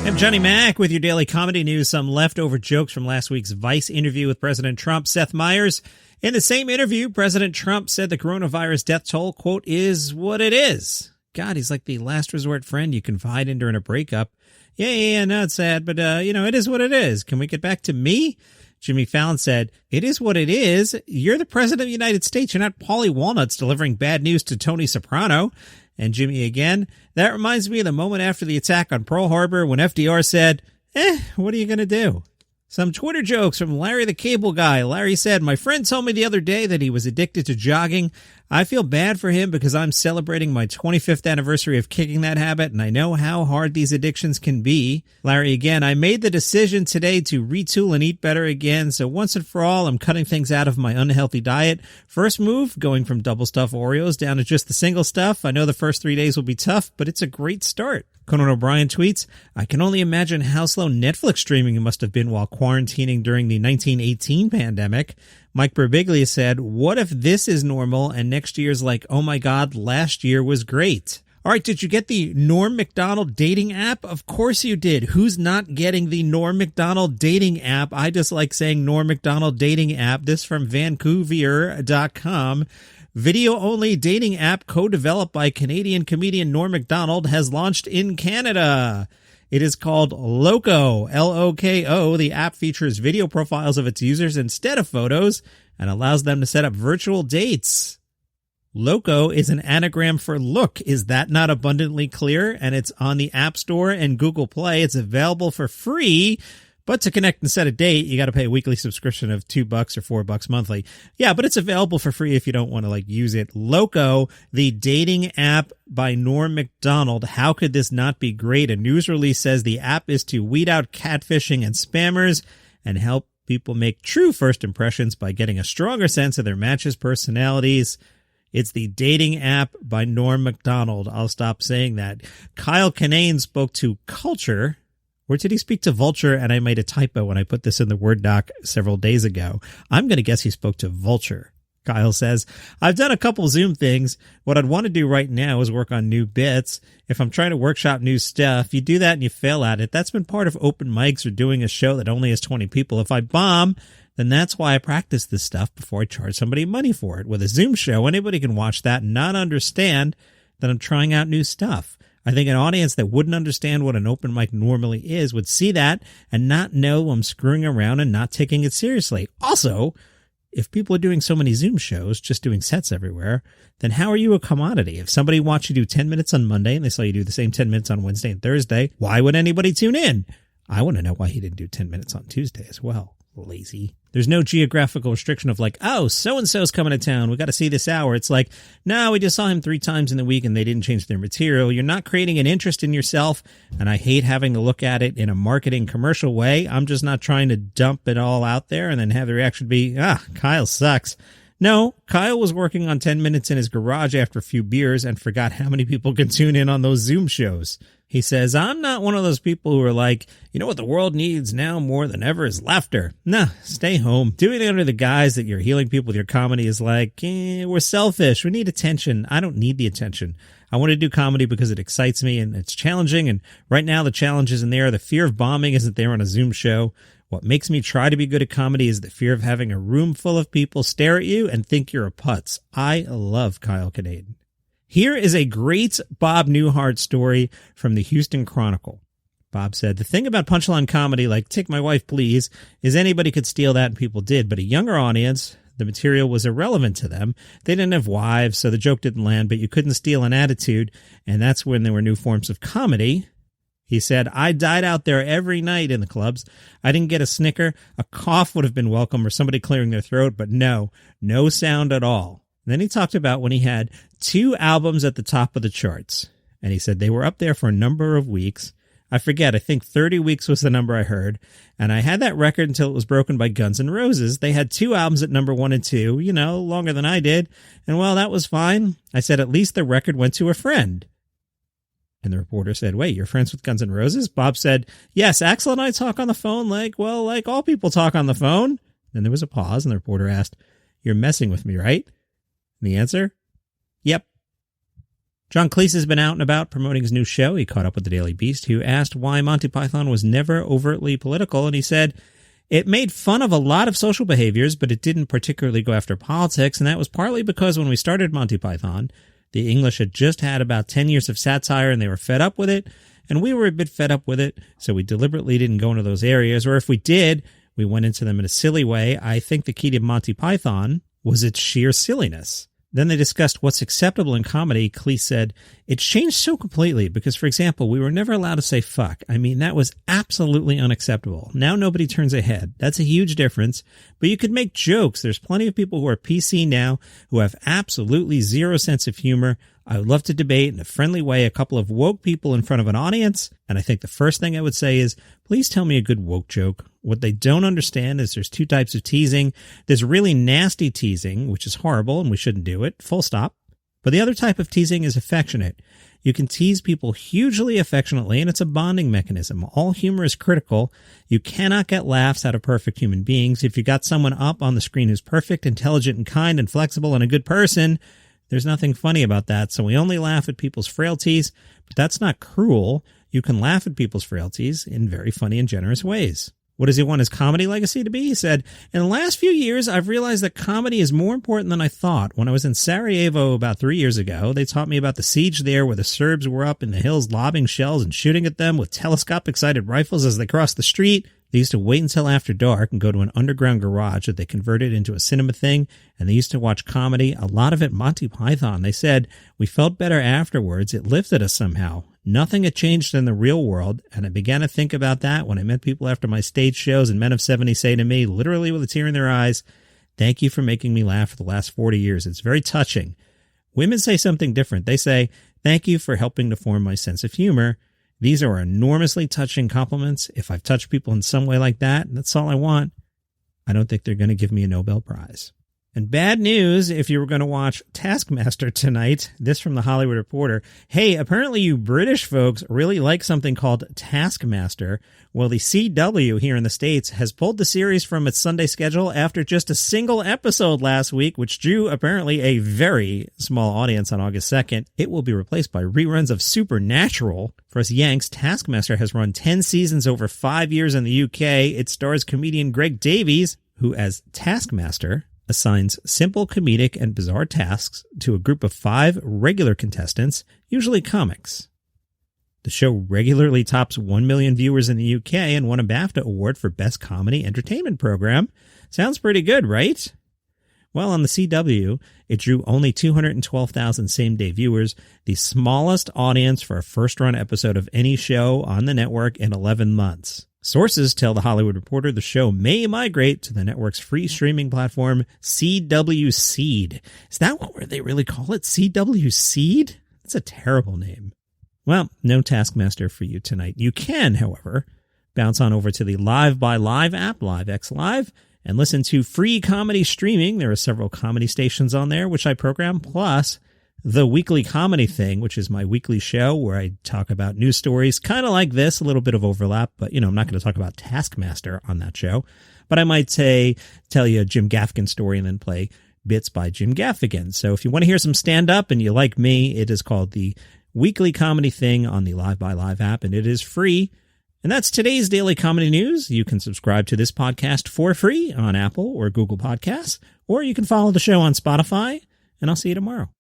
I'm Johnny Mac with your daily comedy news. Some leftover jokes from last week's Vice interview with President Trump. Seth Meyers. In the same interview, President Trump said the coronavirus death toll, quote, is what it is. God, he's like the last resort friend you confide in during a breakup. Yeah, no, it's sad, but, it is what it is. Can we get back to me? Jimmy Fallon said, it is what it is. You're the president of the United States. You're not Paulie Walnuts delivering bad news to Tony Soprano. And Jimmy again, that reminds me of the moment after the attack on Pearl Harbor when FDR said, what are you going to do? Some Twitter jokes from Larry the Cable Guy. Larry said, my friend told me the other day that he was addicted to jogging. I feel bad for him because I'm celebrating my 25th anniversary of kicking that habit, and I know how hard these addictions can be. Larry again, I made the decision today to retool and eat better again, so once and for all, I'm cutting things out of my unhealthy diet. First move, going from double stuffed Oreos down to just the single stuff. I know the first 3 days will be tough, but it's a great start. Conan O'Brien tweets, I can only imagine how slow Netflix streaming must have been while quarantining during the 1918 pandemic. Mike Birbiglia said, what if this is normal and next year's like, oh my God, last year was great? All right, did you get the Norm Macdonald dating app? Of course you did. Who's not getting the Norm Macdonald dating app? I just like saying Norm Macdonald dating app. This from Vancouver.com. Video-only dating app co-developed by Canadian comedian Norm Macdonald has launched in Canada. It is called Loko, L-O-K-O. The app features video profiles of its users instead of photos and allows them to set up virtual dates. Loko is an anagram for look. Is that not abundantly clear? And it's on the App Store and Google Play. It's available for free. But to connect and set a date, you got to pay a weekly subscription of $2 or $4 monthly. Yeah, but it's available for free if you don't want to use it. Loko, the dating app by Norm Macdonald. How could this not be great? A news release says the app is to weed out catfishing and spammers and help people make true first impressions by getting a stronger sense of their matches' personalities. It's the dating app by Norm Macdonald. I'll stop saying that. Kyle Kinane spoke to Culture. Or did he speak to Vulture? And I made a typo when I put this in the Word doc several days ago. I'm going to guess he spoke to Vulture. Kyle says, I've done a couple Zoom things. What I'd want to do right now is work on new bits. If I'm trying to workshop new stuff, you do that and you fail at it. That's been part of open mics or doing a show that only has 20 people. If I bomb, then that's why I practice this stuff before I charge somebody money for it. With a Zoom show, anybody can watch that and not understand that I'm trying out new stuff. I think an audience that wouldn't understand what an open mic normally is would see that and not know I'm screwing around and not taking it seriously. Also, if people are doing so many Zoom shows, just doing sets everywhere, then how are you a commodity? If somebody watched you do 10 minutes on Monday and they saw you do the same 10 minutes on Wednesday and Thursday, why would anybody tune in? I want to know why he didn't do 10 minutes on Tuesday as well. Lazy. There's no geographical restriction of so-and-so's coming to town. We got to see this hour. It's like, no, we just saw him 3 times in the week and they didn't change their material. You're not creating an interest in yourself. And I hate having to look at it in a marketing commercial way. I'm just not trying to dump it all out there and then have the reaction be, Kyle sucks. No, Kyle was working on 10 minutes in his garage after a few beers and forgot how many people can tune in on those Zoom shows. He says, I'm not one of those people who are like, you know what the world needs now more than ever is laughter. Nah, stay home. Doing it under the guise that you're healing people with your comedy is like, we're selfish. We need attention. I don't need the attention. I want to do comedy because it excites me and it's challenging. And right now the challenge isn't there. The fear of bombing isn't there on a Zoom show. What makes me try to be good at comedy is the fear of having a room full of people stare at you and think you're a putz. I love Kyle Kinane. Here is a great Bob Newhart story from the Houston Chronicle. Bob said, the thing about punchline comedy, like Take My Wife Please, is anybody could steal that and people did, but a younger audience, the material was irrelevant to them. They didn't have wives, so the joke didn't land, but you couldn't steal an attitude, and that's when there were new forms of comedy. He said, I died out there every night in the clubs. I didn't get a snicker. A cough would have been welcome or somebody clearing their throat, but no sound at all. Then he talked about when he had 2 albums at the top of the charts. And he said they were up there for a number of weeks. I forget, I think 30 weeks was the number I heard. And I had that record until it was broken by Guns N' Roses. They had 2 albums at number 1 and 2, longer than I did. And well, that was fine. I said, at least the record went to a friend. And the reporter said, wait, you're friends with Guns N' Roses? Bob said, yes, Axl and I talk on the phone like all people talk on the phone. Then there was a pause and the reporter asked, you're messing with me, right? And the answer? Yep. John Cleese has been out and about promoting his new show. He caught up with the Daily Beast, who asked why Monty Python was never overtly political, and he said, "It made fun of a lot of social behaviors, but it didn't particularly go after politics, and that was partly because when we started Monty Python, the English had just had about 10 years of satire, and they were fed up with it, and we were a bit fed up with it, so we deliberately didn't go into those areas, or if we did, we went into them in a silly way. I think the key to Monty Python was its sheer silliness." Then they discussed what's acceptable in comedy. Cleese said, "It's changed so completely because, for example, we were never allowed to say fuck. I mean, that was absolutely unacceptable. Now nobody turns a head. That's a huge difference. But you could make jokes. There's plenty of people who are PC now who have absolutely zero sense of humor. I would love to debate in a friendly way a couple of woke people in front of an audience. And I think the first thing I would say is, please tell me a good woke joke. What they don't understand is there's two types of teasing. There's really nasty teasing, which is horrible and we shouldn't do it, full stop. But the other type of teasing is affectionate. You can tease people hugely affectionately, and it's a bonding mechanism. All humor is critical. You cannot get laughs out of perfect human beings. If you got someone up on the screen who's perfect, intelligent, and kind, and flexible, and a good person, there's nothing funny about that. So we only laugh at people's frailties, but that's not cruel. You can laugh at people's frailties in very funny and generous ways. What does he want his comedy legacy to be? He said, "In the last few years, I've realized that comedy is more important than I thought. When I was in Sarajevo about 3 years ago, they taught me about the siege there where the Serbs were up in the hills lobbing shells and shooting at them with telescopic-sighted rifles as they crossed the street. They used to wait until after dark and go to an underground garage that they converted into a cinema thing, and they used to watch comedy, a lot of it Monty Python. They said, we felt better afterwards. It lifted us somehow. Nothing had changed in the real world, and I began to think about that when I met people after my stage shows, and men of 70 say to me, literally with a tear in their eyes, thank you for making me laugh for the last 40 years. It's very touching. Women say something different. They say, thank you for helping to form my sense of humor. These are enormously touching compliments. If I've touched people in some way like that, that's all I want. I don't think they're going to give me a Nobel Prize." And bad news if you were going to watch Taskmaster tonight. This from the Hollywood Reporter. Hey, apparently you British folks really like something called Taskmaster. Well, the CW here in the States has pulled the series from its Sunday schedule after just a single episode last week, which drew apparently a very small audience on August 2nd. It will be replaced by reruns of Supernatural. For us Yanks, Taskmaster has run 10 seasons over 5 years in the UK. It stars comedian Greg Davies, who as Taskmaster assigns simple, comedic, and bizarre tasks to a group of 5 regular contestants, usually comics. The show regularly tops 1 million viewers in the UK and won a BAFTA award for Best Comedy Entertainment Program. Sounds pretty good, right? Well, on the CW, it drew only 212,000 same-day viewers, the smallest audience for a first-run episode of any show on the network in 11 months. Sources tell The Hollywood Reporter the show may migrate to the network's free streaming platform, CW Seed. Is that what they really call it? CW Seed? That's a terrible name. Well, no Taskmaster for you tonight. You can, however, bounce on over to the Live by Live app, LiveX Live, and listen to free comedy streaming. There are several comedy stations on there, which I program, plus The Weekly Comedy Thing, which is my weekly show where I talk about news stories, kind of like this, a little bit of overlap, but, I'm not going to talk about Taskmaster on that show. But I might tell you a Jim Gaffigan story and then play bits by Jim Gaffigan. So if you want to hear some stand-up and you like me, it is called The Weekly Comedy Thing on the Live by Live app, and it is free. And that's today's Daily Comedy News. You can subscribe to this podcast for free on Apple or Google Podcasts, or you can follow the show on Spotify, and I'll see you tomorrow.